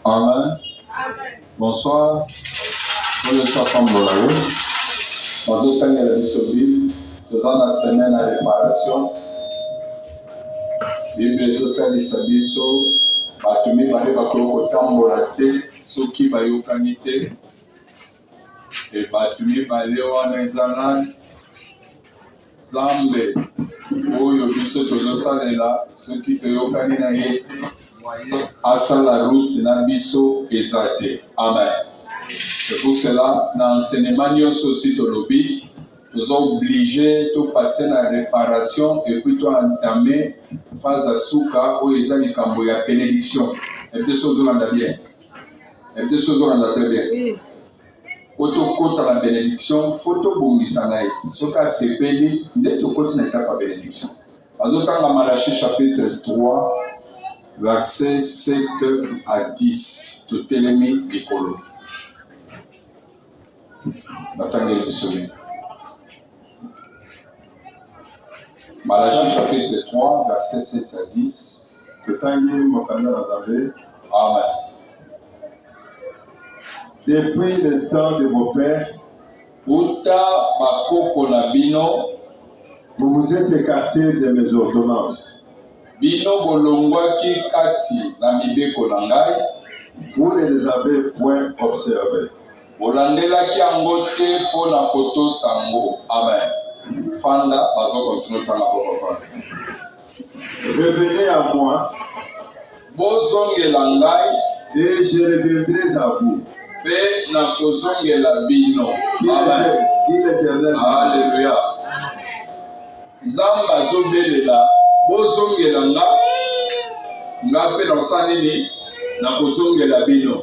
Amen. Bonsoir. Bonne soir comme vous l'avez. Dans le temps de la Bible, nous avons la semaine à réparation. Bible est au temps de Sabiso. Batumi bale bakoko tambola te soki bayokani te. Et batumi bale wana ezala Zambe oyo biso tozosalela soki toyokani na ye te asala route na biso eza te. Amen. C'est pour cela dans l'enseignement nyonso aussi tolobi nous sommes obligés de passer la réparation et puis de entamer phase à souka où ils ont les cambo ya bénédiction. Et puis choses on a bien. Et puis choses on a très bien. Auto compte la bénédiction, photo bongisanaï. Ce cas c'est béni, d'être au côté n'est pas bénédiction. Parce que dans la Malachie chapitre 3 verset 7 à 10 de Télémie et Colo. Attendez le sommet. Malachie chapitre 3, verset 7 à 10. Amen. Depuis le temps de vos pères, vous vous êtes écartés de mes ordonnances. Vous ne les avez point observées. Amen. Fanda, revenez à moi et je reviendrai à vous. Amen. Alléluia. Zamba zobelela bozongela nga pe na sanini na kozongela bino.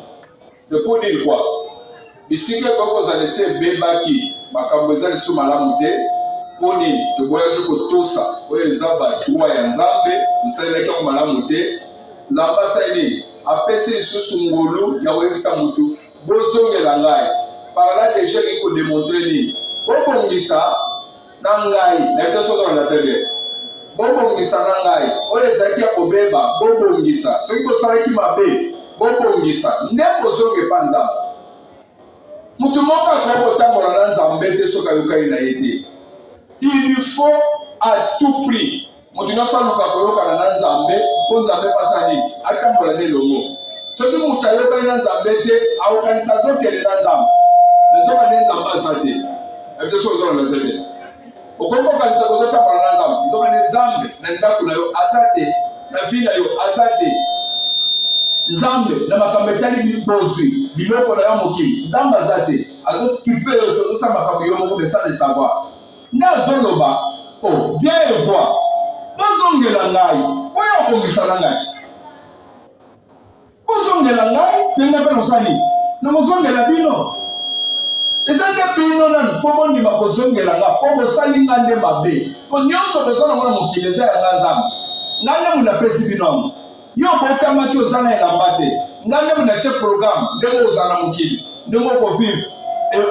C'est pour dire quoi? Bisika koko za laisser bebaki makambo ezali sous malamu te. Poni toboyaki kotosa oyo eza badroit ya nzambe tosalelaki yango malamu te. Nzambe asali apesi lisusu ngolu ya koyebisa mutu bozongela ngai parala deja eki kodemontre nini bobongisa na ngai nayebi soki na très bien bobongisa na ngai oyo ezalaki ya kobeba bobongisa soki bosalaki mabe bobongisa nde kozonga epa nzambe mutu moko akoki kotambola na nzambe te soki ayokani na ye te. Il lui faut à tout prix. Mutu nyonso aluka koyokana na nzambe mpo nzambe mpasa nini atambola na elongo. Soki mutu ayokani na nzambe te aokanisa azokende na nzambe nzoka nde nzambe aza te. Ete so ozala na te. Okoki kokanisa kozotambola na nzambe nzoka nde nzambe na ndako na yo aza te na vi na yo aza te. Nzambe na makambo etali bibozwi biloko na yo mokili nzambe aza te azokipe yo tozosala makambo yo moko de sans le savoir. Nazoloba, oh, viens et vois. Bozongela ngai, oyo obongisa na ngai. Bozongela ngai, penga pe nosani. Na mozongela bino. Ezanga bino na fomo ni makozongela nga, po bosali ngande mabe. Po nyonso bezona mona mokili eza ya nzambe. Ngande muna pesi bino. Yo botamaki ozana elamba te. Ngande muna che programme, ndeko ozana mokili. Ndeko ko vivre.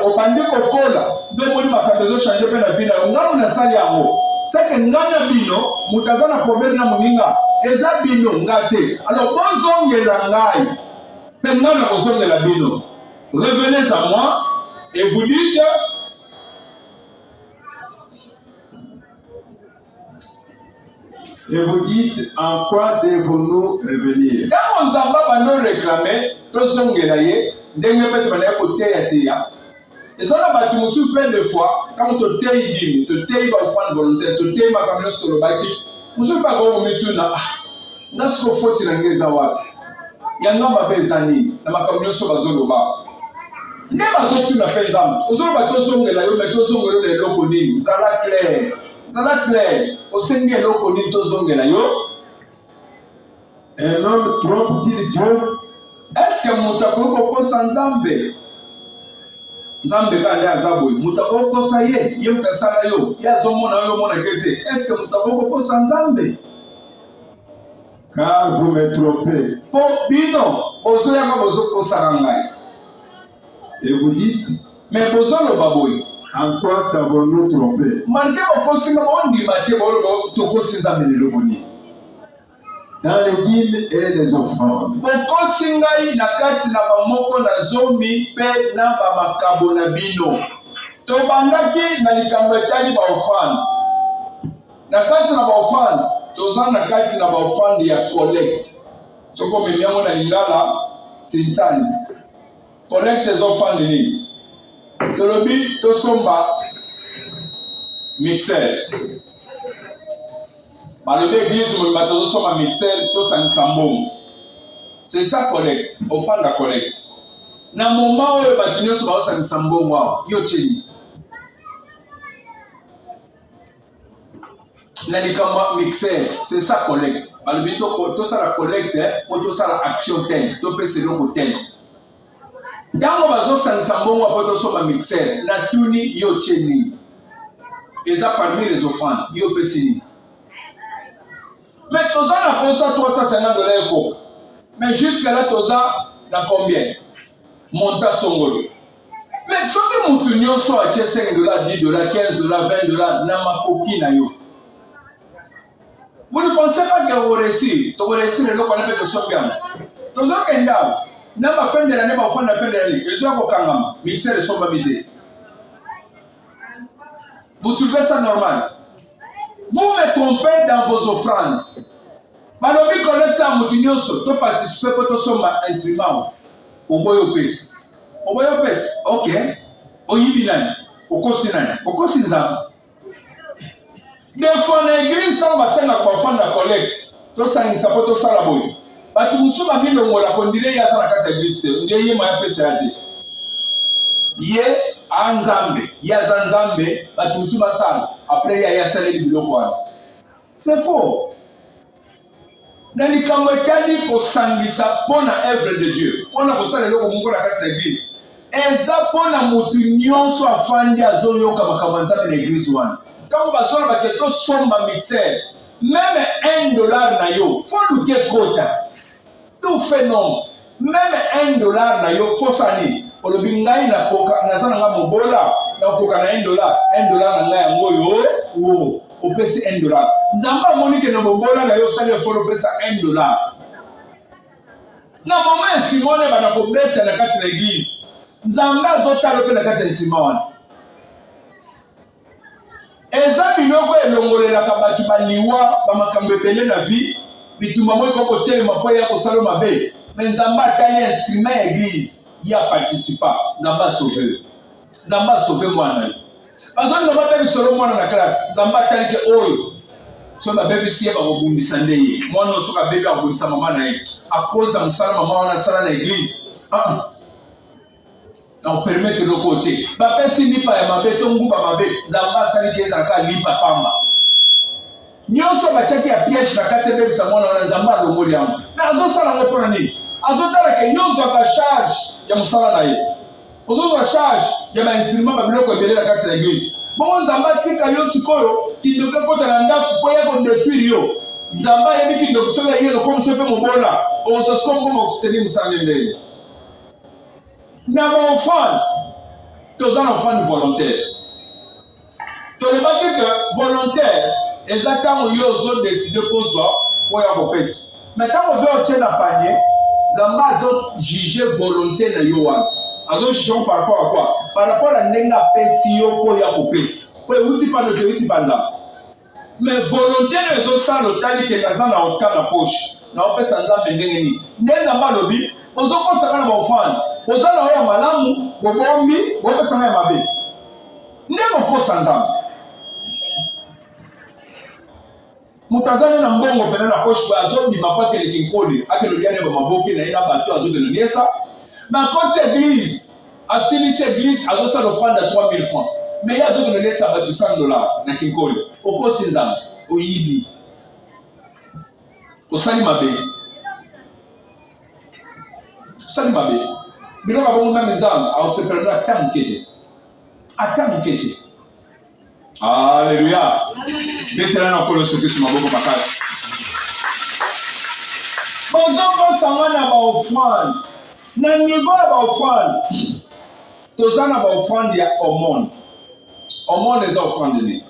Opandi kokola nde moni makambo ezochange mpe na vi na yo ngai nasali yango seke ngai na bino moto aza na probleme na moninga eza bino ngai te. Alors bozongela ngai mpe ngai na kozongela bino. Revenez à moi et vous dites en quoi devons-nous revenir? Ntango nzambe bando réclame tozongela ye ndenge mpe tobanda koteya teya. Et ça, là, tu me suis plein de fois, quand tu t'es dit, tu t'es pas au volontaire, tu t'es ma camion sur le baki, je ne suis pas comme au milieu là. Dans ce qu'il faut, tu l'as dit, il y a un homme à Bézani, dans ma camion sur la zone au bas. N'est pas ce que tu m'as fait, Zam. Aux autres bateaux sont de la rue, mais tous sont de la locodine. Ça l'a clair. Ça l'a clair. Au sein de la locodine, tous sont de la yo. Un homme trompe-t-il Dieu? Est-ce que mon tableau sans Zambé? Nzambe kande azabwe mutaboko kosa ye mutasala yo yazomona yo mona kete est-ce que mutaboko kosa Nzambe? Car vous me trompez. Po bino ozoyaka bozo kosa ngai Et vous dites, mais besoin le baboy. en quoi t'avons-nous trompé? Mande bakosinga bondi mate bolo tokosinza menelo boni. Dans les dîmes et les offrandes. Bokosinga na kati na bamoko na zomi pe na bamakabo na bino. Tobandaki na likambo etali ba offrande. Na kati na ba offrande, toza na kati na ba offrande ya collect. Soko memiango na lingala tintani. Collect les offrandes ni. Tolobi tosomba mixer. Balobi église mo bato tosomba mixer tosangisa mbongo. C'est ça collect, offrande collect. Na moment oyo bato nyonso bazosangisa mbongo awa yo tieni. Na likambo mixer, c'est ça collecte. Balobi to ça la collecte pour to ça la action tel, to pese loko tel. Tango bazosangisa mbongo po to soma mixer, na tuni yo tieni. Eza parmi les offrandes, yo pesini. Mais toza na posa $350 ko. Mais jusqu'à là toza na combien? Monta songolo. Mais soki mutu nyonso atie $5, $10, $15, $20 na makoki na yo. Vous ne pensez pas que vous réussissez? Tu réussis le lot qu'on appelle le sopiam. Tu as un kenda. N'a pas fin de l'année, pas fin de la fin de l'année. Je suis à Kokangama. Mixer le somba midi. Vous trouvez ça normal? Vous me trompez dans vos offrandes. Malobi collecte à Moutinioso. Tu participes pour ton somba instrument. Au boyo pes. Au boyo pes. Ok. Au yibinan. Au kosinan. Au kosinzam. Des fois, l'église, quand on va faire la collecte, tout ça, il s'appelle tout ça la boue. Bah, tout le monde a mis le mot, la condamné, il y a ça la carte d'église. Il y a un PCAD. Il y a un Zambé, il y a un Zambé, bah, tout le monde a ça. Après, il y a salé du bureau. C'est faux. Dans les camoutades, qu'on s'anguissa pour la œuvre de Dieu. On a besoin de l'eau pour la carte d'église. Et ça, pour la moutunion, soit fan de Azoyo, comme à l'église. Quand on va sur la bateau, somba mixer, même $1 na yo, faut lutter quota. Tout fait non. Même $1 na yo, faut s'aller. Pour le bingai na koka, na sana nga mobola, na koka na $1 na nga yango yo, wo, au pesi $1. Nzamba monique na mobola na yo, sali faut le pesa $1. Na moment Simone bana ko beta na kati na église. Nzamba zotalo pe na kati ya Simone. Eza biloko elongolelaka bato baliwa bamakambo ebele na vie bitumba moko kotelema mpo ya kosala mabe mais nzambe atali instrument ya église ya participa nzambe asauve mwana bazolinga babe bisolo mwana na classe nzambe atali ke oyo so babebisi ye bakobundisa nde ye mwana oyo soki abebi akobundisa mama na ye akoza mosala mama wana asala na église on permet que le côté. Bapé si lipa ya mabe to nguba mabe nzamba sali keza ka lipa pamba. Nyonso bachaki ya piège na kati ya bebisa mwana wana nzamba longoli yango. Na azo sala ngo pona nini? Azo tala ke nyonso ka charge ya musala na ye. Ozo charge ya ba instrument ba biloko ebele na kati ya église. Bongo nzamba tika yo sikoyo kindoka kota na ndako po ya ko détruire yo. Nzamba yebi kindoka so ya yelo comme so pe mobola. Ozo skombo mo soutenir musala ndele. Na mon enfant, tous un enfant volontaire. Tu ne pas que volontaire, exactement, ils ont décidé pour ça, pour y avoir. Mais quand vous avez un panier, vous avez jugé volontaire na yoan. Vous avez jugé par rapport à quoi? Par rapport à n'enga pesio pour y avoir. Pour y outil pas de outil pas là. Mais volontaire, ils ont ça le tali que les gens ont dans la poche. Na opé sans ça bendengeni. N'enga pas lobby. Vous avez ça dans mon enfant. Ozala oya malamu bobombi bopesanga ya mabe nde mokosa nzambe mutazane na mbongo pene na poche ba azobima pa keleki nkoli akelobiane ba maboki na ye na bato azokeloniesa na koti église asilisi église azosala offrande ya 3000 francs mais ye azokeloniesa bato $100 na kinkoli okosi nzambe oyibi osali mabe osali mabe biloko bongo na mezana aosepelana ata mokete alleluya betela na kolo soki so maboko makasi bozokosanga na baofrande na niveau ya baofrande tozana ba offrande ya omone. Omone eza offrande ni.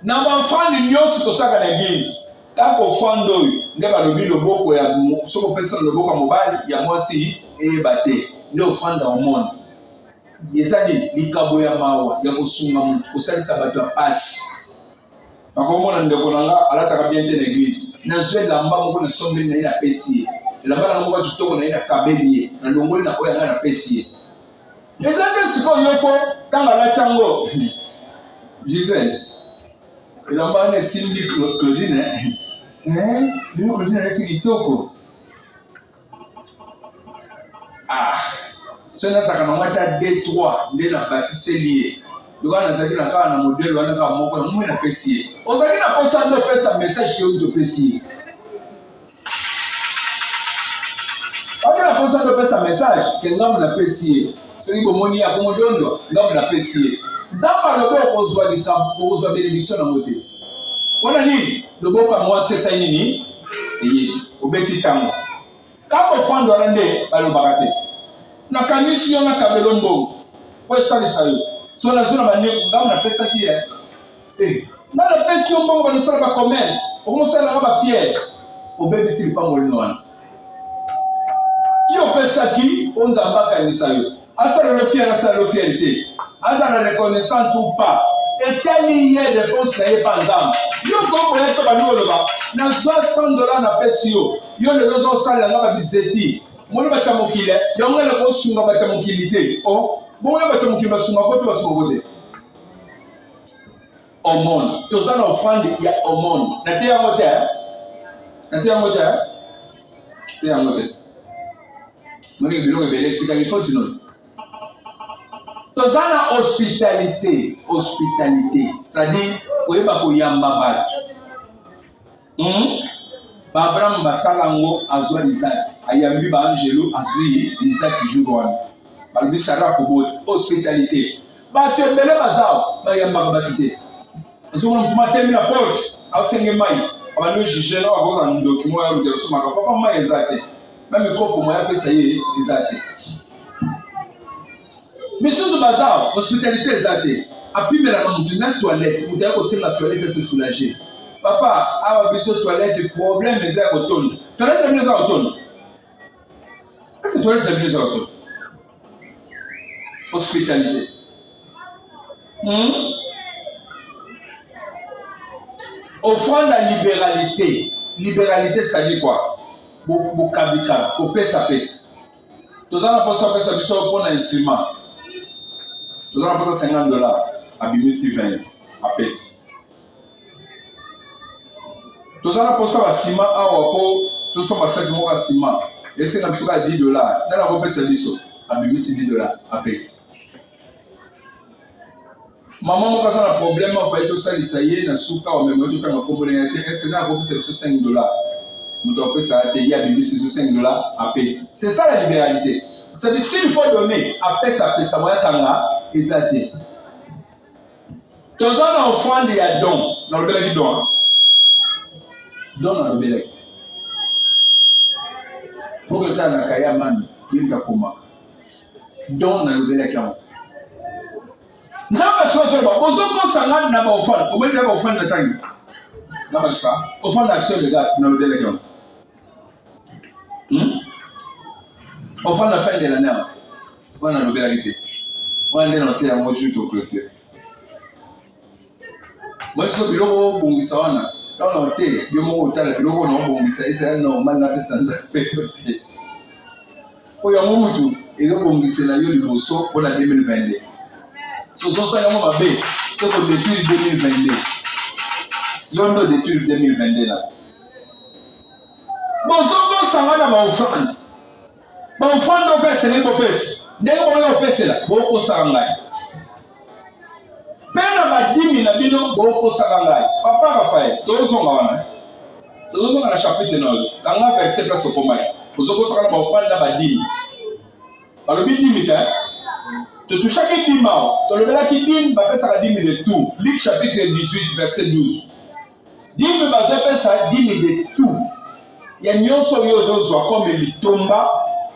Na ba offrande nyonso tosaka na église. Kaka offrande oyo nde balobi loboko ya soko pesa loboko ya mobali ya mwasi eyeba te. Nde offrande ya omone. Eza ni likabo ya mawa ya kosunga mutu kosalisa bato ya pasi. Nakomona ndeko nanga alataka bien te na église. Na zwe lamba moko na sombeli na ye na pesi ye. Elamba na moko kitoko na ye na kabeli ye. Na longoli na oyo na pesi ye. Eza te sikoyo yo fo tanga alati yango. Gisèle. Elamba na esimbi Claudine. Lelo Claudine alati kitoko. So nasaka na ngata D3 nde na batiseli ye. Yoka nazaki na kaka na modèle wana kaka moko na mwe na pesi ye. Ozaki na posa ndo pesa message ke uto pesi ye. Ozaki na posa ndo pesa message ke ngamu na pesi ye. Soki bomoni ya komodondo ngamu na pesi ye. Nzamba lobo okozwa likambo okozwa bénédiction na mote. Wana nini? Loboko ya mwasi esa nini? Eye obeti tango. Kaka ofando wana nde balobaka te. Na kanisi yo na kabelo mbongo. Po esalisa yo. So na zona bane ngamu na pesa ki ya. Na la pesi yo mbongo banosala ba commerce. Okomosala ba fier. Obebisi lipango lino wana. Yo pesa ki onza mbaka kanisa yo. Asala le fier asala le fierté. Asala reconnaissance ou pas. Eteli ye réponse na ye panzam. Yo kombo ya to banu loba. Na $60 na pesi yo. Yo le lozo sala ngaba bizeti. Mwana batamokile, yango le kosunga batamokilité. Oh, bon ya batamokile basunga ko to basunga kote. Omone, tozana offrande ya omone. Na te yango te. Na te yango te. Te yango te. Moni biloko belé tika il faut note. Tozana hospitalité, c'est-à-dire oyeba ko yamba bato. Ba Abraham basalango azwa Isaac ayambi ba Angelo azwi Isaac jour balobi Sarah kobo hospitalité bato ebele bazao bayamba bakite ezomona mpuma temi na porte asenge mai abando jije na bakoza document ya lutelo somaka papa mai ezate même kopo moya pesa ye ezate misusu bazao hospitalité ezate apimela na mutu na toilette mutu ya kosenga toilette se soulager. Papa, awa biso toilette problème eza kotonda. Toilette na biso kotonda. Est-ce que toilette na biso kotonda? Hospitalité. Offrande la libéralité. Libéralité, ça dit quoi? Bokabika, kopesa pesa. Tozana posa pesa biso pour un instrument. Tozana posa $50 à bimisi 20 à pesa. Tozana posa ba ciment awa po to so basaki mo ka ciment ese na biso ka $10 na la ko pesa biso abimisi $10 a pesa. Maman mo ka sa na problème en fait to salisa ye na suka o memo to tanga kombo na te ese na ko pesa biso $5 muto pesa te ya bimisi $5 a pesa. C'est ça la libéralité. C'est dire s'il faut donner a pesa moya tanga ezate. Tozana offrande ya don na lobela ki don. Don na lobeleki. Pour que tu aies un kaya mami, il t'a combattu. Don na lobeleki. Nzamba soso ba bozoko sanga na ba offrande. Comment il va offrande na tangi? Na ba ça. Offrande action de grâce na lobeleki. Offrande la fin de l'année. On a lobeleki. On est dans terre moi juste au clôture. Moi je suis biloko bongisa wana. Quand on était, je me retrouve biloko na bongisa c'est normal na pesa nza petote. Oya momutu ezo bongisa la yo liboso pour la 2022. So ça ya mo mabe, c'est pour détruire 2022. Yo ndo détruire 2022 là. Bon so sanga na ba offrande. Ba offrande o pesa ni bo pesa. Ndenge bo na pesa la, bo ko sanga. Pena ba 10 na bino bo ko sanga. Papa Raphaël, tozonga wana. Tozonga na chapitre 9. Dans verset place au combat. Ozoko sanga ba offrande na ba 10. Balobi 10 ta. To touchaki 10 mao. To lobela ki 10 ba pesa ka 10 de tout. Luc chapitre 18 verset 12. 10 ba za pesa 10 de tout. Ya nyonso yo zozwa comme litomba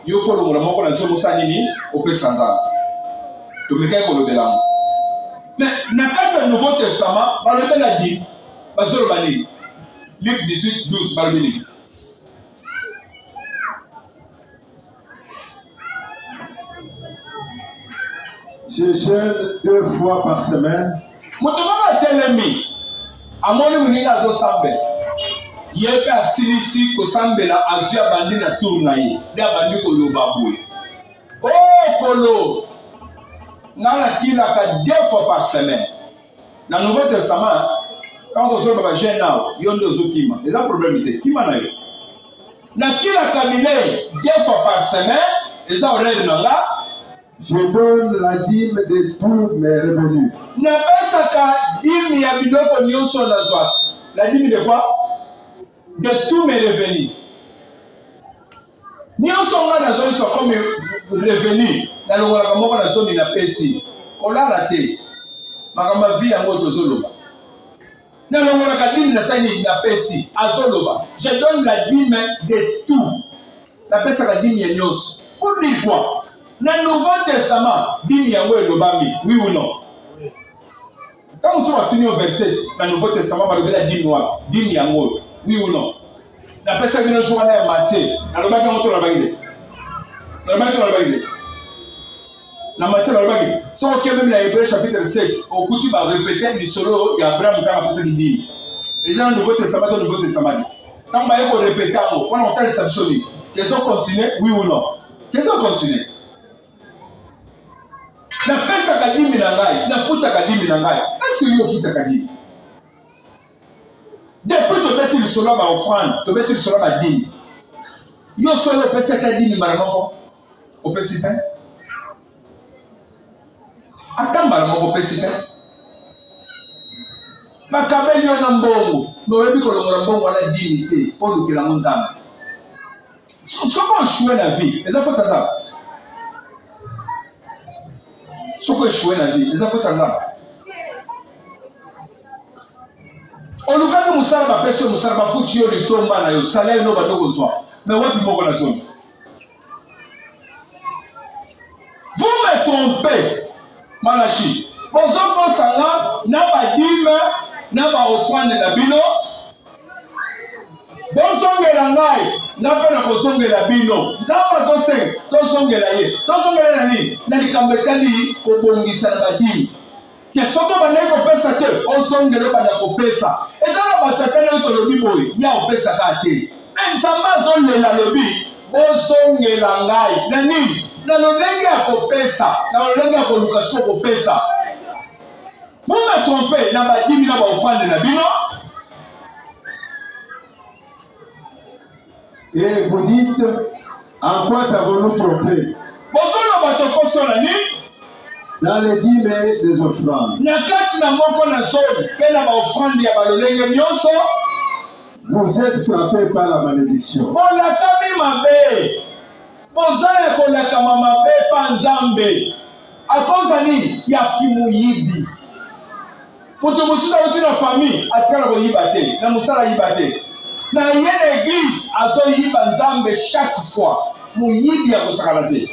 yo folo mona moko na zomo sa nini opesa nzamba. tomeka kolobela ngo. Mais na kati ya Nouveau Testament balobela di bazoloba nini? Luc 18:12 balobi nini? Je jeûne 2 fois par semaine. Moto moko atelemi amoni moninga azosambela ye mpe asilisi kosambela azwi abandi na tour na ye nde abandi koloba boye o kolo nga nakilaka 2 fois par semaine na Nouveau Testament quand kozoloba bagene awo yo nde ozokima eza problème te kima na yo nakilaka bilei 2 fois par semaine eza horaire na nga. Je donne la dîme de tous mes revenus. Napesaka dîme ya biloko nyonso nazwa. La dîme de quoi? De tous mes revenus. Nyonso nga nazwa nyonso comme revenu. Nalongolaka moko na zoni na pesi. Kolala te. Makambo vi yango tozoloba. Nalongolaka dîme na sani na pesi. Azoloba. Je donne la dîme de tout. Napesaka dîme ya nyonso. Pour dire quoi? Dans le Nouveau Testament, dîme yango elobami, oui ou non? Quand nous sommes tenus au verset, dans le Nouveau Testament, on va la dîme noire, dîme yango, oui ou non? La personne qui nous joue à la Matthieu, dans le bac, on va bagger. Dans le bac, on va bagger. Dans Matthieu, on va bagger. Si on regarde même l'Hébreu chapitre 7, au coutume va répéter le solo, il y a Abraham qui a appelé ça qui dit. Et dans le Nouveau Testament, dans le Nouveau Testament, quand on va répéter, on va entendre ça. Question continue, oui ou non? Question continue. Na pesa kadimi na ngai, na futa kadimi na ngai. Est-ce que yo futa kadimi? Depuis to beti le solo ba offrande, to beti le solo ba dimi. Yo solo pesa kadimi maramoko. O pesita. Akamba na moko pesita. Ba kabeli na mbongo, no yebi ko longola mbongo na dimi te, po lukela nzamba. Soko choué na vie, les enfants ça. Soko échoué na vie, les enfants ça. On nous garde musala ba pese musala ba futi yo litomba na yo, salaire no ba doko zwa. Mais wapi moko na zone. Vous me trompez, Malachi. Bonzo sanga na ba dime na ba offrande na bino. Bozongela ngai na pe na kozongela bino nzamba zose tozongela ye tozongela nani na likambo etali kobongisa na badini ke soki bandaki kopesa te ozongela banda kopesa eza na bato atali oyo tolobi boye ya opesaka te me nzambe azolela lobi bozongela ngai na nini na lolenge ya kopesa na lolenge ya koluka siko kopesa. Vous me trompez na badimi na baofrande na bino. Et vous dites, en quoi t'avons-nous trompé? Dans les dîmes et les offrandes. Vous êtes frappés par la malédiction. Na yene église azoyiba nzambe chaque fois muyibi ya kosakala te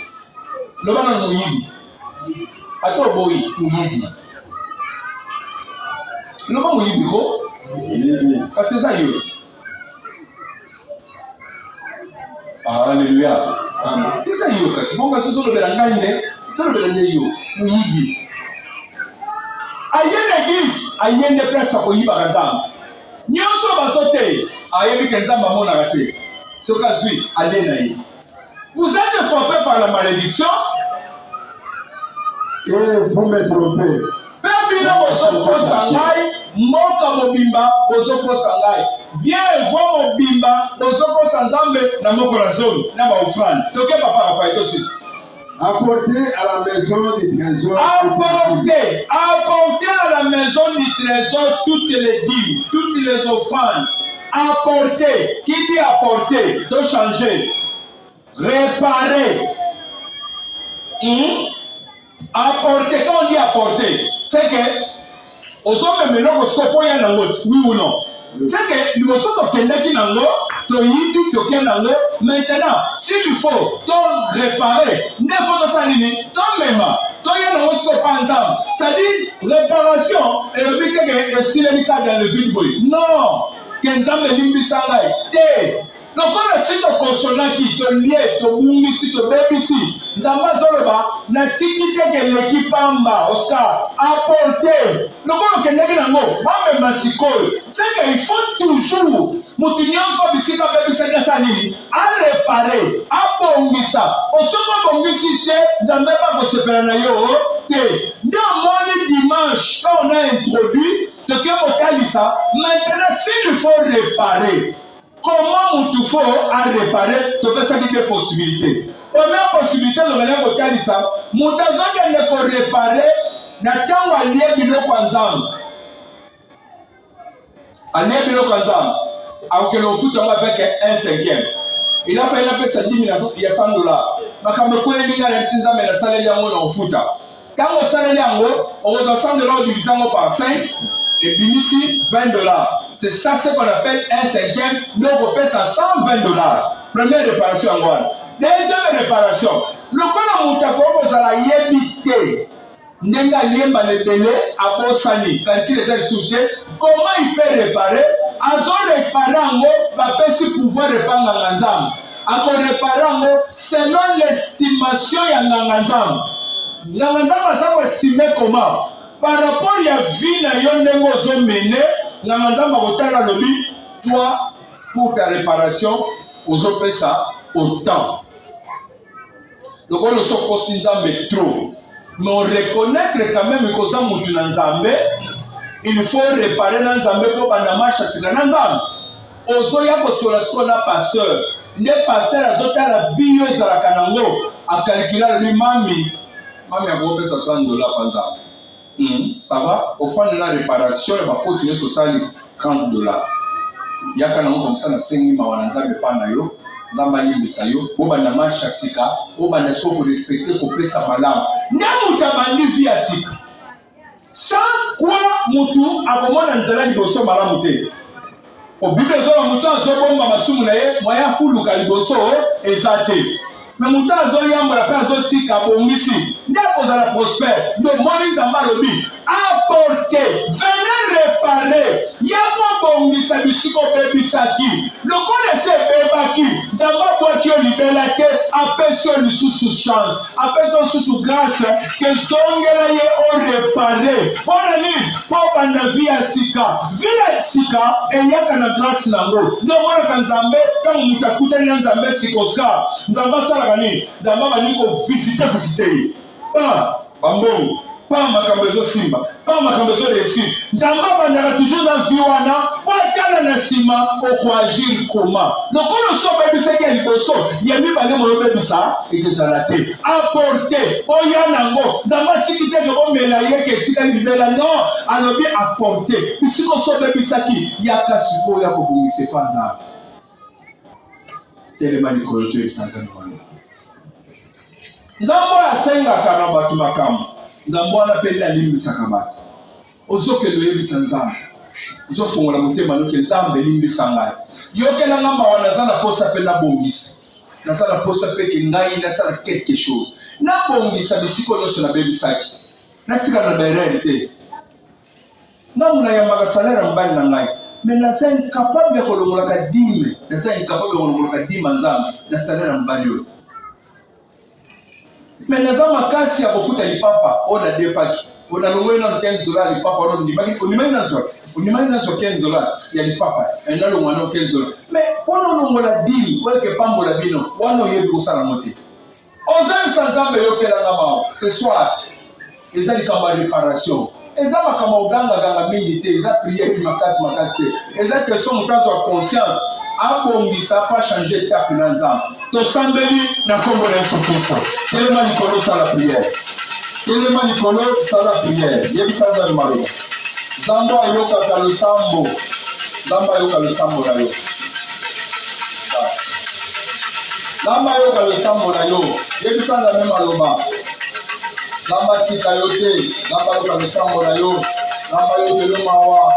lobana muyibi ato boyi muyibi loba muyibi ko kasi ça yote. Alléluia. Isa yo kasi bonga soso lobela ngande to lobela ndeyo muyibi ayene église ayene place koyiba kanzambe nyonso basote ayebi kenzamba mona raté. Ce cas suit allez naïe. Vous êtes frappé par la malédiction et vous me trompez. Pebina bozoko sangai moka mobimba bozoko sangai. Viens et vois mobimba bozoko sanzambe na moko la zone na ba offrande. Toke papa Raphaël Tosis. Apportez à la maison du trésor. Apportez à la maison du trésor toutes les dîmes, toutes les offrandes. Apporter, qui dit apporter, de changer, réparer. Apporter, quand on dit apporter, c'est que, aux hommes maintenant, on se comprend y a oui ou non. C'est que, nous sommes qui nango, maintenant, s'il faut, réparer, ne faut pas s'aligner, même, nyonso pa nzambe. C'est-à-dire réparation et le but que esilemika dans le vide boy. Non, que nzambe limbisa ngai te. Lokola si to konsonaki to lie to bungisi to bebisi nzambe azoloba na tiki te ke leki pamba Oscar apporter lokola kendeki nango bamema sikoyo c'est que il faut toujours mutu nyonso bisika bebisaki asa nini aréparer abongisa osoko bongisi te nzambe bakosepela na yo te nde omoni dimanche quand on a introduit toke kotalisa maintenant s'il faut réparer. Comment tu faut à réparer? Tu peux savoir des possibilités. Première possibilité, nous allons regarder ça. Nous devons réparer. Nous avons allié bilo kwanzam. Allié bilo kwanzam. Alors que l'on fout avec un cinquième. Il a fallu appeler ça 10 000, il y a $100. Mais quand on a dit que nous avons salaire en foot. Quand on salaire on a $100 divisé par 5. Et puis ici, $20. C'est ça ce qu'on appelle un cinquième. Donc on paie ça $120. Première réparation en Guadeloupe. Deuxième réparation. Le cas où vous allez éviter Nenga Liemba le délai à Bosani, quand il est insulté, comment il peut réparer? Azo réparant, va pas pouvoir réparer en Nganzam. Ako réparant, selon l'estimation de Nganzam. Nganzam a ça estimé comment? Par rapport à la vie na yo ndenge ozomene nganga nzambe akotala lobi toi pour ta réparation ozopesa autant lokola osokosi nzambe trop mais on reconnaître quand même koza mutu na nzambe il faut réparer na nzambe po bana marche sika na nzambe ozoya kosola siko na pasteur nde pasteur azotala vie yo ezalaka nango akalkula lobi mami akopesa $30 pa nzambe. Ça va au fond de la réparation il va faut tirer sur ça $30 yaka nango comme ça na sengi mawana nzambe pana yo nzamba limbisa yo obana marche sika obana siko ko respecter ko pesa malamu na mutabandi via sika sans quoi mutu akomona nzela liboso malamu te o bible zo mutu azobomba masumu na ye moya fuluka liboso ezate mais mutu azoyambola pe azotika bongisi nde akozala prospère donc moni nzambe alobi apporter venez réparer yako bongisa bisiko bebisaki lokola ese ebebaki nzambe abwaki yo libela te apesi yo lisusu chance apesi yo lisusu grâce ke zongela ye orepare mpona nini mpo banda vi ya sika vi ya sika eyaka na grâce nango nde omonaka nzambe ntango moto akutani na nzambe sika oscar nzambe asalaka nini nzambe abandi kovisite ye bambongo pas makambo ezosimba pas makambo ezoresir nzambe abandaka toujours na vi wana po atala na nsima okoagir koma lokola oso obebisaki ya liboso ya mibale moyo obebisa ekezala te apporte oya nango nzambe atiki te ke bomela ye ke etikali libela non alobi apporte bisika oso obebisaki yaka sikoyo ya kobongisa epa nzambe telema likolo toyebisa nzambe wana nzambe oyo asengaka na bato makambo nzambe wana mpe nde alimbisaka bato ozokende oyebisa nzambe ozofongola motema noke nzambe elimbisa ngai yokelanga mawa naza na posa mpe nabongisa naza na posa mpe ke ngai nasala quelque chose nabongisa bisiko nyonso nabebisaki natikala na baerere te ntango nayambaka salaire mobali na ngai mais naza incapable ya kolongolaka dime naza incapable ya kolongolaka dime nzambe na salaire mobali oyo mais naza makasi ya kofuta lipapa oyo nadefaki onalongoli nano $15 lipapa ono ondimaki nazo $15 ya lipapa nalongwa nano $15 mais mpona olongola dimi oyeke pambola bino wana oyebi kosala ngo te ozebisa nzambe eyokelanga mawa ce soir eza likambo ya réparation eza makambo ogangaganga mingi te eza priere makasi te eza question moto azwa conscience abongisa pa changer tape na nzambe tosambeli na kombo na Yesu Kristo telema likolo sala priere telema likolo sala priere yebisa nzambe maloba nzambe ayokaka losambo nzambe ayoka losambo na yo nzambe ayoka losambo na yo yebisa nzambe maloba nzambe atika yo te nzambe ayoka losambo na yo nzambe ayokelo mawa